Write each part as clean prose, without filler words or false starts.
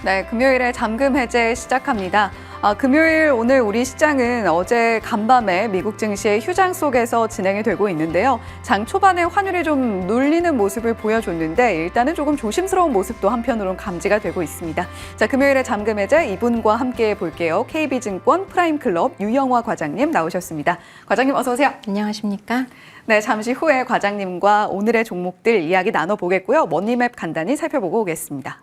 네, 금요일에 잠금 해제 시작합니다. 금요일 오늘 우리 시장은 어제 간밤에 미국 증시의 휴장 속에서 진행이 되고 있는데요. 장 초반에 환율이 좀 눌리는 모습을 보여줬는데 일단은 조금 조심스러운 모습도 한편으로는 감지가 되고 있습니다. 자, 금요일에 잠금 해제 이분과 함께 볼게요. KB증권 프라임클럽 유영화 과장님 나오셨습니다. 과장님 어서 오세요. 안녕하십니까? 네, 잠시 후에 과장님과 오늘의 종목들 이야기 나눠보겠고요. 머니맵 간단히 살펴보고 오겠습니다.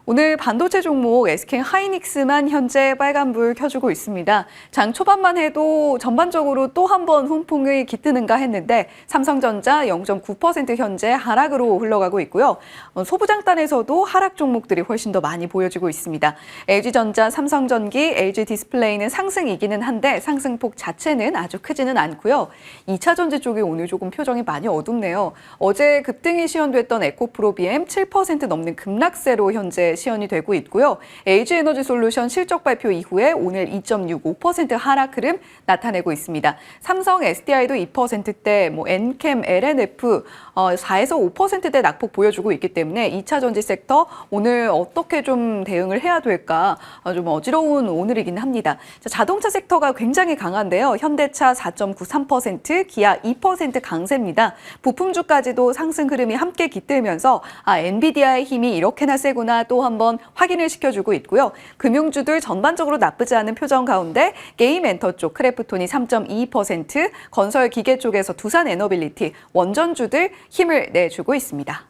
오늘 반도체 종목 SK 하이닉스만 현재 빨간불 켜주고 있습니다. 장 초반만 해도 전반적으로 또 한 번 훈풍이 깃드는가 했는데 삼성전자 0.9% 현재 하락으로 흘러가고 있고요. 소부장단에서도 하락 종목들이 훨씬 더 많이 보여지고 있습니다. LG전자, 삼성전기, LG디스플레이는 상승이기는 한데 상승폭 자체는 아주 크지는 않고요. 2차 전지 쪽이 오늘 조금 표정이 많이 어둡네요. 어제 급등이 시현됐던 에코프로비엠 7% 넘는 급락세로 현재 시연이 되고 있고요. LG에너지솔루션 실적 발표 이후에 오늘 2.65% 하락 흐름 나타내고 있습니다. 삼성 SDI도 2%대, 엔캠, LNF 4에서 5%대 낙폭 보여주고 있기 때문에 2차 전지 섹터 오늘 어떻게 좀 대응을 해야 될까 좀 어지러운 오늘이긴 합니다. 자동차 섹터가 굉장히 강한데요. 현대차 4.93%, 기아 2% 강세입니다. 부품주까지도 상승 흐름이 함께 깃들면서 엔비디아의 힘이 이렇게나 세구나 또 한번 확인을 시켜주고 있고요. 금융주들 전반적으로 나쁘지 않은 표정 가운데 게임 엔터 쪽 크래프톤이 3.22%, 건설 기계 쪽에서 두산 에너빌리티, 원전주들 힘을 내주고 있습니다.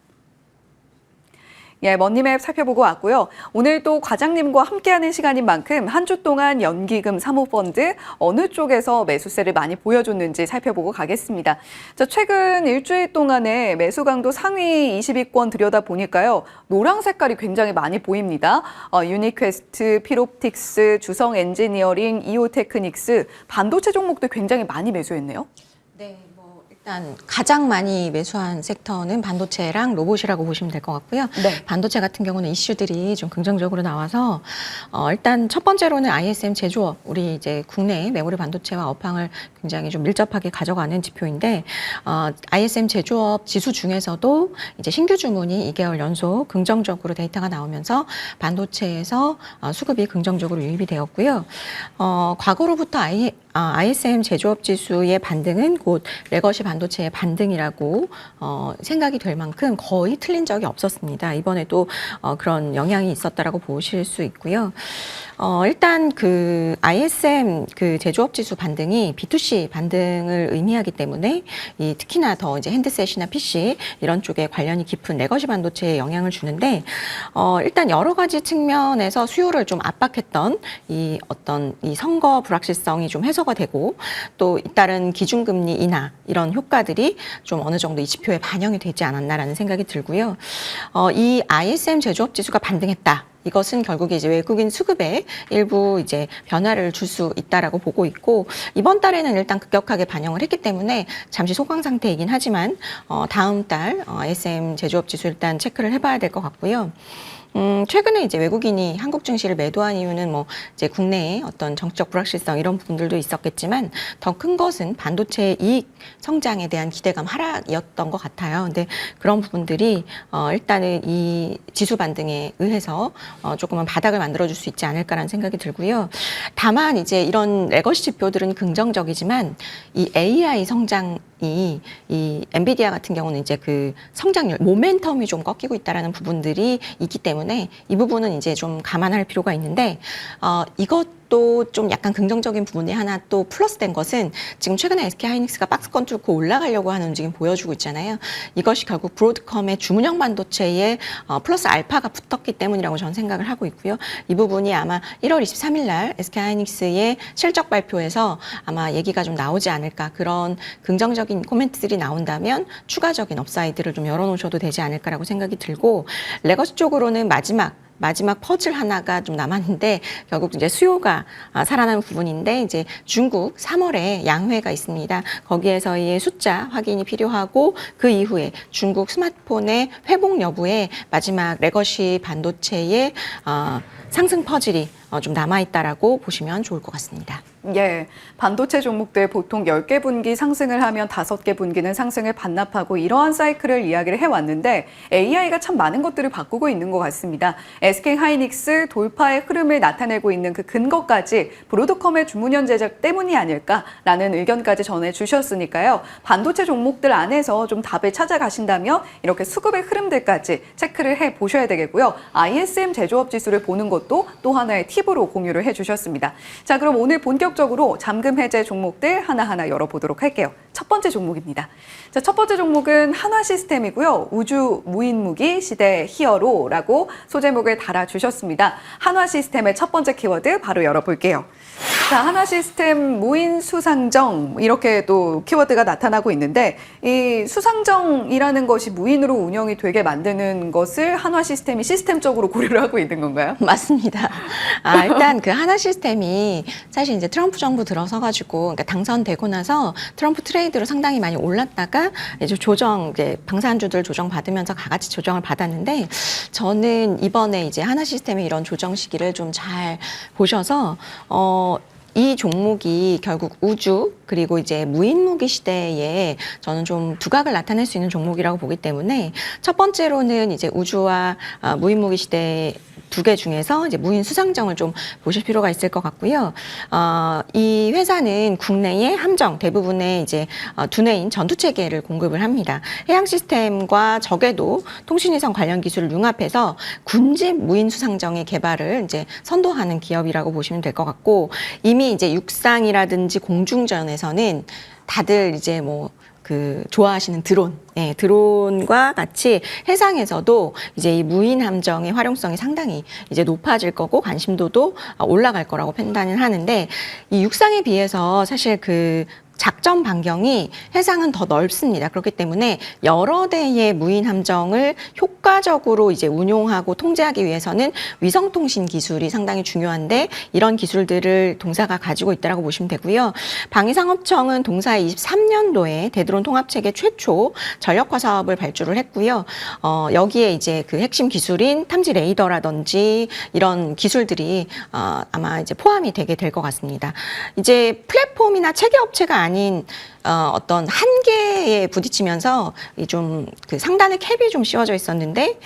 예, 머니맵 살펴보고 왔고요. 오늘 또 과장님과 함께하는 시간인 만큼 한 주 동안 연기금 사모펀드 어느 쪽에서 매수세를 많이 보여줬는지 살펴보고 가겠습니다. 자, 최근 일주일 동안에 매수 강도 상위 20위권 들여다보니까요. 노랑 색깔이 굉장히 많이 보입니다. 유니퀘스트, 필옵틱스, 주성 엔지니어링, 이오테크닉스, 반도체 종목도 굉장히 많이 매수했네요. 네, 일단 가장 많이 매수한 섹터는 반도체랑 로봇이라고 보시면 될 것 같고요. 네. 반도체 같은 경우는 이슈들이 좀 긍정적으로 나와서 일단 첫 번째로는 ISM 제조업, 우리 이제 국내 메모리 반도체와 업황을 굉장히 좀 밀접하게 가져가는 지표인데 ISM 제조업 지수 중에서도 이제 신규 주문이 2개월 연속 긍정적으로 데이터가 나오면서 반도체에서 수급이 긍정적으로 유입이 되었고요. 과거로부터 ISM 제조업 지수의 반등은 곧 레거시 반도체의 반등이라고 생각이 될 만큼 거의 틀린 적이 없었습니다. 이번에도 그런 영향이 있었다라고 보실 수 있고요. 일단 그 ISM 그 제조업 지수 반등이 B2C 반등을 의미하기 때문에 특히나 더 이제 핸드셋이나 PC 이런 쪽에 관련이 깊은 레거시 반도체에 영향을 주는데 일단 여러 가지 측면에서 수요를 좀 압박했던 이 선거 불확실성이 좀 해소가 되고 또 잇따른 기준금리 인하 이런 효과들이 좀 어느 정도 이 지표에 반영이 되지 않았나라는 생각이 들고요. 이 ISM 제조업 지수가 반등했다. 이것은 결국에 이제 외국인 수급에 일부 이제 변화를 줄 수 있다라고 보고 있고 이번 달에는 일단 급격하게 반영을 했기 때문에 잠시 소강 상태이긴 하지만 다음 달 ISM 제조업 지수 일단 체크를 해봐야 될 것 같고요. 최근에 이제 외국인이 한국 증시를 매도한 이유는 이제 국내의 어떤 정치적 불확실성 이런 부분들도 있었겠지만 더 큰 것은 반도체 이익 성장에 대한 기대감 하락이었던 것 같아요. 근데 그런 부분들이 일단은 이 지수 반등에 의해서 조금은 바닥을 만들어줄 수 있지 않을까라는 생각이 들고요. 다만 이제 이런 레거시 지표들은 긍정적이지만 이 AI 성장 이 엔비디아 같은 경우는 이제 그 성장률, 모멘텀이 좀 꺾이고 있다라는 부분들이 있기 때문에 이 부분은 이제 좀 감안할 필요가 있는데 이것도 좀 약간 긍정적인 부분이 하나 또 플러스된 것은 지금 최근에 SK하이닉스가 박스권 뚫고 올라가려고 하는 움직임 보여주고 있잖아요. 이것이 결국 브로드컴의 주문형 반도체에 플러스 알파가 붙었기 때문이라고 저는 생각을 하고 있고요. 이 부분이 아마 1월 23일 날 SK하이닉스의 실적 발표에서 아마 얘기가 좀 나오지 않을까 그런 긍정적인 코멘트들이 나온다면 추가적인 업사이드를 좀 열어놓으셔도 되지 않을까라고 생각이 들고 레거시 쪽으로는 마지막 퍼즐 하나가 좀 남았는데 결국 이제 수요가 살아나는 부분인데 이제 중국 3월에 양회가 있습니다. 거기에서의 숫자 확인이 필요하고 그 이후에 중국 스마트폰의 회복 여부에 마지막 레거시 반도체의 상승 퍼즐이 좀 남아있다라고 보시면 좋을 것 같습니다. 예, 반도체 종목들 보통 10개 분기 상승을 하면 5개 분기는 상승을 반납하고 이러한 사이클을 이야기를 해왔는데 AI가 참 많은 것들을 바꾸고 있는 것 같습니다. SK 하이닉스 돌파의 흐름을 나타내고 있는 그 근거까지 브로드컴의 주문연 제작 때문이 아닐까라는 의견까지 전해주셨으니까요. 반도체 종목들 안에서 좀 답을 찾아가신다면 이렇게 수급의 흐름들까지 체크를 해보셔야 되겠고요. ISM 제조업 지수를 보는 것도 또 하나의 팁으로 공유를 해주셨습니다. 자, 그럼 오늘 본격적으로 잠금 해제 종목들 하나하나 열어보도록 할게요. 첫 번째 종목입니다. 자, 첫 번째 종목은 한화 시스템이고요. 우주 무인무기 시대 히어로라고 소제목을 달아주셨습니다. 한화 시스템의 첫 번째 키워드 바로 열어볼게요. 자, 한화 시스템 무인 수상정 이렇게 또 키워드가 나타나고 있는데 이 수상정이라는 것이 무인으로 운영이 되게 만드는 것을 한화 시스템이 시스템적으로 고려를 하고 있는 건가요? 맞습니다. 일단 그 한화 시스템이 사실 이제 트럼프 정부 들어서가지고 그러니까 당선되고 나서 트럼프 트레이드로 상당히 많이 올랐다가 이제 이제 방산주들 조정 받으면서 가같이 조정을 받았는데 저는 이번에 이제 한화 시스템의 이런 조정 시기를 좀 잘 보셔서 이 종목이 결국 우주 그리고 이제 무인무기 시대에 저는 좀 두각을 나타낼 수 있는 종목이라고 보기 때문에 첫 번째로는 이제 우주와 무인무기 시대 두 개 중에서 이제 무인 수상정을 좀 보실 필요가 있을 것 같고요. 이 회사는 국내의 함정 대부분의 이제 두뇌인 전투 체계를 공급을 합니다. 해양 시스템과 적외도 통신위성 관련 기술을 융합해서 군집 무인 수상정의 개발을 이제 선도하는 기업이라고 보시면 될 것 같고 이미 이제 육상이라든지 공중전에서는 다들 이제 좋아하시는 드론, 드론과 같이 해상에서도 이제 이 무인 함정의 활용성이 상당히 이제 높아질 거고 관심도도 올라갈 거라고 판단을 하는데 이 육상에 비해서 사실 그 작전 반경이 해상은 더 넓습니다. 그렇기 때문에 여러 대의 무인 함정을 효과적으로 이제 운용하고 통제하기 위해서는 위성통신 기술이 상당히 중요한데 이런 기술들을 동사가 가지고 있다고 보시면 되고요. 방위상업청은 동사의 23년도에 대드론 통합체계 최초 전력화 사업을 발주를 했고요. 여기에 이제 그 핵심 기술인 탐지 레이더라든지 이런 기술들이 아마 이제 포함이 되게 될 것 같습니다. 이제 플랫폼이나 체계 업체가 아닌 어떤 한계에 부딪히면서 좀 그 상단의 캡이 좀 씌워져 있었는데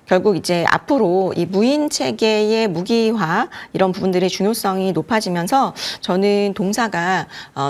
결국 이제 앞으로 이 무인 체계의 무기화 이런 부분들의 중요성이 높아지면서 저는 동사가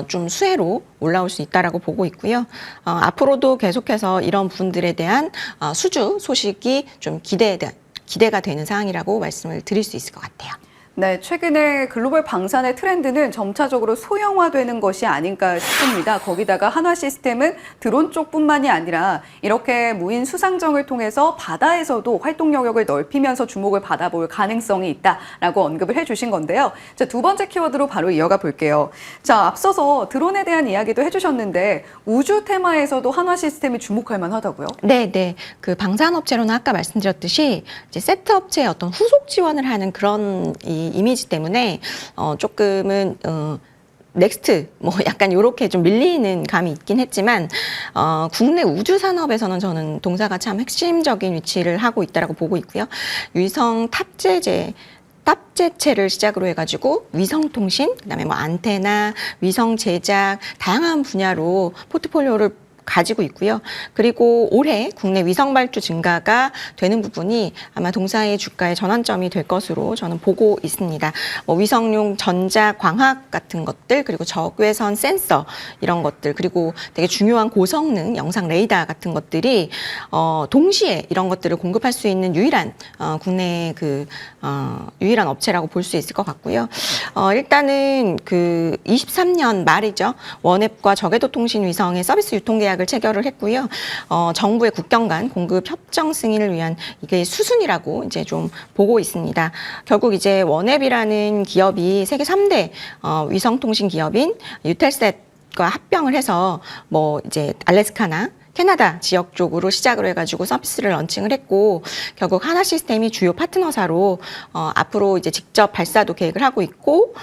좀 수혜로 올라올 수 있다라고 보고 있고요. 앞으로도 계속해서 이런 부분들에 대한 수주 소식이 좀 기대가 되는 사항이라고 말씀을 드릴 수 있을 것 같아요. 네, 최근에 글로벌 방산의 트렌드는 점차적으로 소형화되는 것이 아닌가 싶습니다. 거기다가 한화 시스템은 드론 쪽뿐만이 아니라 이렇게 무인 수상정을 통해서 바다에서도 활동 영역을 넓히면서 주목을 받아볼 가능성이 있다라고 언급을 해주신 건데요. 자, 두 번째 키워드로 바로 이어가 볼게요. 자, 앞서서 드론에 대한 이야기도 해주셨는데 우주 테마에서도 한화 시스템이 주목할 만하다고요? 네. 그 방산업체로는 아까 말씀드렸듯이 이제 세트 업체의 어떤 후속 지원을 하는 그런 이 이미지 때문에 조금은 넥스트 약간 이렇게 좀 밀리는 감이 있긴 했지만 국내 우주 산업에서는 저는 동사가 참 핵심적인 위치를 하고 있다라고 보고 있고요. 위성 탑재체를 시작으로 해가지고 위성통신, 그다음에 안테나, 위성 제작 다양한 분야로 포트폴리오를 가지고 있고요. 그리고 올해 국내 위성 발주 증가가 되는 부분이 아마 동사의 주가의 전환점이 될 것으로 저는 보고 있습니다. 위성용 전자 광학 같은 것들, 그리고 적외선 센서 이런 것들, 그리고 되게 중요한 고성능 영상 레이더 같은 것들이 동시에 이런 것들을 공급할 수 있는 유일한 국내 유일한 업체라고 볼 수 있을 것 같고요. 일단은 그 23년 말이죠. 원앱과 적외도 통신 위성의 서비스 유통 계약을 체결을 했고요. 정부의 국경 간 공급 협정 승인을 위한 이게 수순이라고 이제 좀 보고 있습니다. 결국 이제 원앱이라는 기업이 세계 3대 위성통신 기업인 유텔셋과 합병을 해서 이제 알래스카나 캐나다 지역 쪽으로 시작을 해가지고 서비스를 런칭을 했고 결국 한화 시스템이 주요 파트너사로 앞으로 이제 직접 발사도 계획을 하고 있고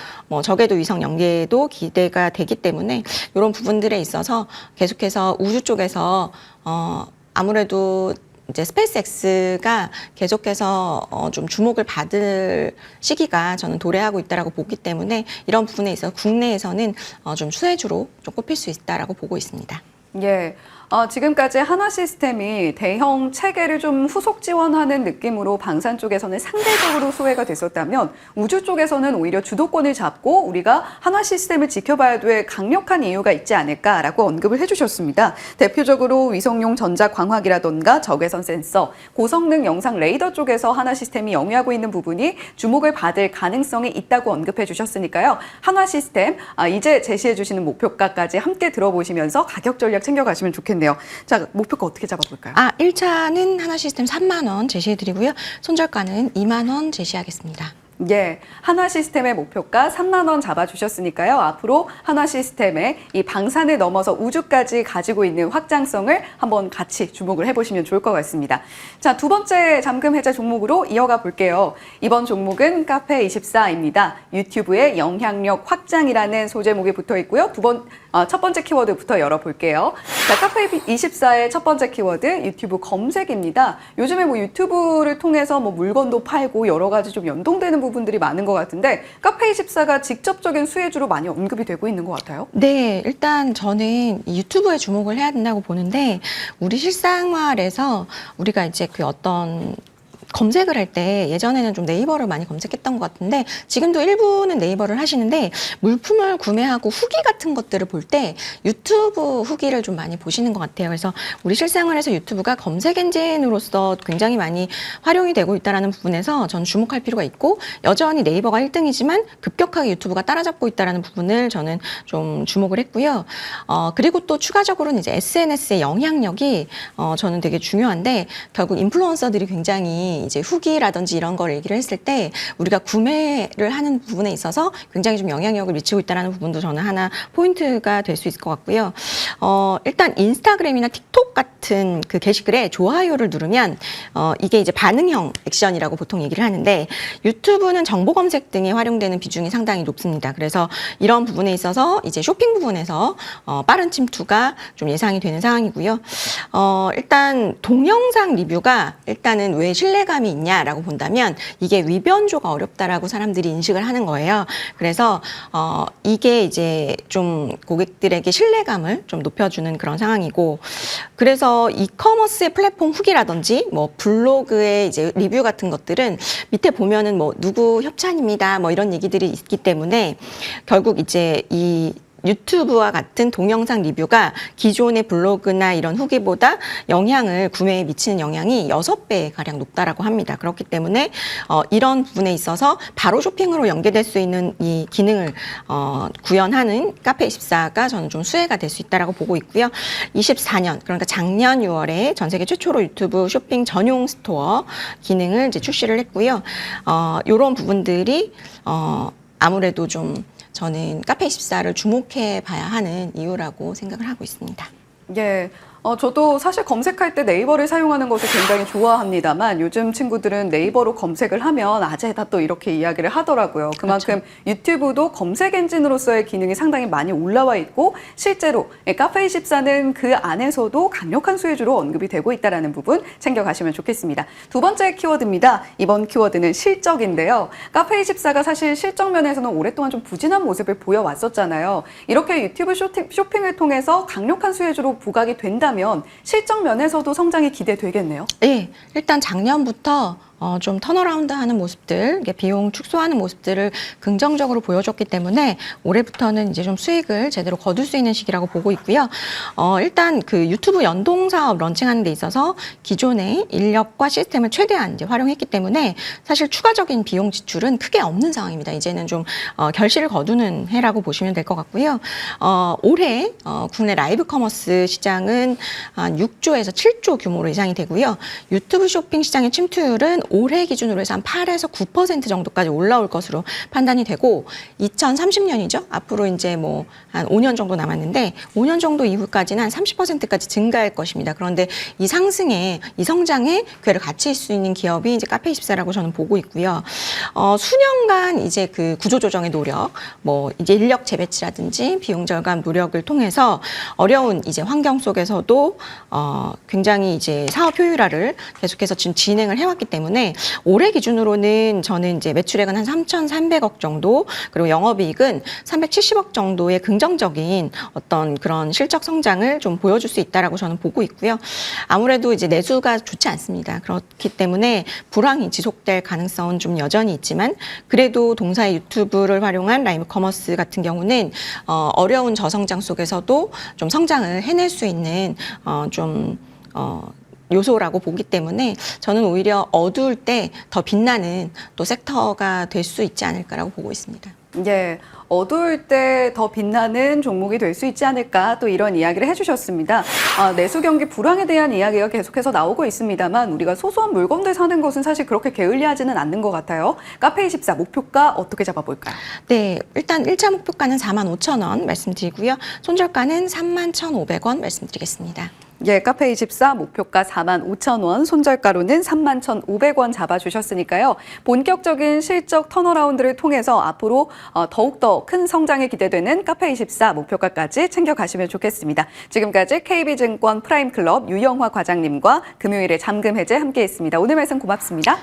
적외도 위성 연계도 기대가 되기 때문에 이런 부분들에 있어서 계속해서 우주 쪽에서 아무래도 이제 스페이스X가 계속해서 좀 주목을 받을 시기가 저는 도래하고 있다라고 보기 때문에 이런 부분에 있어서 국내에서는 좀 수혜주로 좀 꼽힐 수 있다라고 보고 있습니다. 예. 지금까지 한화시스템이 대형 체계를 좀 후속 지원하는 느낌으로 방산 쪽에서는 상대적으로 수혜가 됐었다면 우주 쪽에서는 오히려 주도권을 잡고 우리가 한화시스템을 지켜봐야 될 강력한 이유가 있지 않을까라고 언급을 해주셨습니다. 대표적으로 위성용 전자광학이라던가 적외선 센서, 고성능 영상 레이더 쪽에서 한화시스템이 영위하고 있는 부분이 주목을 받을 가능성이 있다고 언급해 주셨으니까요. 한화시스템 이제 제시해 주시는 목표가까지 함께 들어보시면서 가격 전략 챙겨가시면 좋겠네요. 자, 목표가 어떻게 잡아볼까요? 1차는 하나시스템 3만 원 제시해드리고요. 손절가는 2만 원 제시하겠습니다. 예, 한화시스템의 목표가 3만 원 잡아주셨으니까요. 앞으로 한화시스템의 이 방산을 넘어서 우주까지 가지고 있는 확장성을 한번 같이 주목을 해보시면 좋을 것 같습니다. 자, 두 번째 잠금 해제 종목으로 이어가 볼게요. 이번 종목은 카페24입니다. 유튜브의 영향력 확장이라는 소제목이 붙어 있고요. 첫 번째 키워드부터 열어볼게요. 자, 카페24의 첫 번째 키워드 유튜브 검색입니다. 요즘에 뭐 유튜브를 통해서 뭐 물건도 팔고 여러 가지 좀 연동되는 부분들이 많은 것 같은데 카페24가 직접적인 수혜주로 많이 언급이 되고 있는 것 같아요. 네, 일단 저는 유튜브에 주목을 해야 된다고 보는데 우리 실생활에서 우리가 이제 그 어떤 검색을 할 때 예전에는 좀 네이버를 많이 검색했던 것 같은데 지금도 일부는 네이버를 하시는데 물품을 구매하고 후기 같은 것들을 볼 때 유튜브 후기를 좀 많이 보시는 것 같아요. 그래서 우리 실생활에서 유튜브가 검색 엔진으로서 굉장히 많이 활용이 되고 있다는 부분에서 저는 주목할 필요가 있고 여전히 네이버가 1등이지만 급격하게 유튜브가 따라잡고 있다는 부분을 저는 좀 주목을 했고요. 그리고 또 추가적으로는 이제 SNS의 영향력이 저는 되게 중요한데 결국 인플루언서들이 굉장히 이제 후기라든지 이런 걸 얘기를 했을 때 우리가 구매를 하는 부분에 있어서 굉장히 좀 영향력을 미치고 있다는 부분도 저는 하나 포인트가 될 수 있을 것 같고요. 일단 인스타그램이나 틱톡 같은 그 게시글에 좋아요를 누르면 이게 이제 반응형 액션이라고 보통 얘기를 하는데 유튜브는 정보 검색 등에 활용되는 비중이 상당히 높습니다. 그래서 이런 부분에 있어서 이제 쇼핑 부분에서 빠른 침투가 좀 예상이 되는 상황이고요. 일단 동영상 리뷰가 일단은 왜 신뢰감이 있냐라고 본다면 이게 위변조가 어렵다라고 사람들이 인식을 하는 거예요. 그래서 이게 이제 좀 고객들에게 신뢰감을 좀 높여주는 그런 상황이고 그래서 이커머스의 플랫폼 후기라든지 뭐 블로그의 이제 리뷰 같은 것들은 밑에 보면은 뭐 누구 협찬입니다 뭐 이런 얘기들이 있기 때문에 결국 이제 이 유튜브와 같은 동영상 리뷰가 기존의 블로그나 이런 후기보다 구매에 미치는 영향이 6배 가량 높다라고 합니다. 그렇기 때문에 이런 부분에 있어서 바로 쇼핑으로 연계될 수 있는 이 기능을 구현하는 카페24가 저는 좀 수혜가 될 수 있다라고 보고 있고요. 24년 그러니까 작년 6월에 전 세계 최초로 유튜브 쇼핑 전용 스토어 기능을 이제 출시를 했고요. 이런 부분들이 아무래도 좀 저는 카페24를 주목해 봐야 하는 이유라고 생각을 하고 있습니다. 예. 저도 사실 검색할 때 네이버를 사용하는 것을 굉장히 좋아합니다만 요즘 친구들은 네이버로 검색을 하면 아재다 또 이렇게 이야기를 하더라고요. 그만큼 그렇죠. 유튜브도 검색 엔진으로서의 기능이 상당히 많이 올라와 있고 실제로 카페24는 그 안에서도 강력한 수혜주로 언급이 되고 있다는 부분 챙겨가시면 좋겠습니다. 두 번째 키워드입니다. 이번 키워드는 실적인데요. 카페24가 사실 실적 면에서는 오랫동안 좀 부진한 모습을 보여왔었잖아요. 이렇게 유튜브 쇼핑을 통해서 강력한 수혜주로 부각이 된다면 실적 면에서도 성장이 기대되겠네요. 네, 일단 작년부터 좀 턴어라운드하는 모습들, 비용 축소하는 모습들을 긍정적으로 보여줬기 때문에 올해부터는 이제 좀 수익을 제대로 거둘 수 있는 시기라고 보고 있고요. 일단 그 유튜브 연동 사업 런칭하는 데 있어서 기존의 인력과 시스템을 최대한 이제 활용했기 때문에 사실 추가적인 비용 지출은 크게 없는 상황입니다. 이제는 좀 결실을 거두는 해라고 보시면 될 것 같고요. 올해 국내 라이브 커머스 시장은 한 6조에서 7조 규모로 예상이 되고요. 유튜브 쇼핑 시장의 침투율은 올해 기준으로 해서 한 8에서 9% 정도까지 올라올 것으로 판단이 되고 2030년이죠. 앞으로 이제 뭐 한 5년 정도 남았는데 5년 정도 이후까지는 한 30%까지 증가할 것입니다. 그런데 이 상승에 이 성장에 궤를 갖출 수 있는 기업이 이제 카페24라고 저는 보고 있고요. 수년간 이제 그 구조조정의 노력, 뭐 이제 인력 재배치라든지 비용 절감 노력을 통해서 어려운 이제 환경 속에서도 굉장히 이제 사업 효율화를 계속해서 지금 진행을 해왔기 때문에 올해 기준으로는 저는 이제 매출액은 한 3,300억 정도, 그리고 영업이익은 370억 정도의 긍정적인 어떤 그런 실적 성장을 좀 보여줄 수 있다라고 저는 보고 있고요. 아무래도 이제 내수가 좋지 않습니다. 그렇기 때문에 불황이 지속될 가능성은 좀 여전히 있지만 그래도 동사의 유튜브를 활용한 라이브 커머스 같은 경우는 어려운 저성장 속에서도 좀 성장을 해낼 수 있는 요소라고 보기 때문에 저는 오히려 어두울 때 더 빛나는 또 섹터가 될 수 있지 않을까라고 보고 있습니다. 예, 어두울 때 더 빛나는 종목이 될 수 있지 않을까 또 이런 이야기를 해주셨습니다. 내수 경기 불황에 대한 이야기가 계속해서 나오고 있습니다만 우리가 소소한 물건들 사는 것은 사실 그렇게 게을리하지는 않는 것 같아요. 카페24 목표가 어떻게 잡아볼까요? 네, 일단 1차 목표가는 45,000원 말씀드리고요. 손절가는 31,500원 말씀드리겠습니다. 예, 카페24 목표가 45,000원, 손절가로는 31,500원 잡아주셨으니까요. 본격적인 실적 턴어라운드를 통해서 앞으로 더욱더 큰 성장이 기대되는 카페24 목표가까지 챙겨가시면 좋겠습니다. 지금까지 KB증권 프라임클럽 유영화 과장님과 금요일에 잠금 해제 함께했습니다. 오늘 말씀 고맙습니다.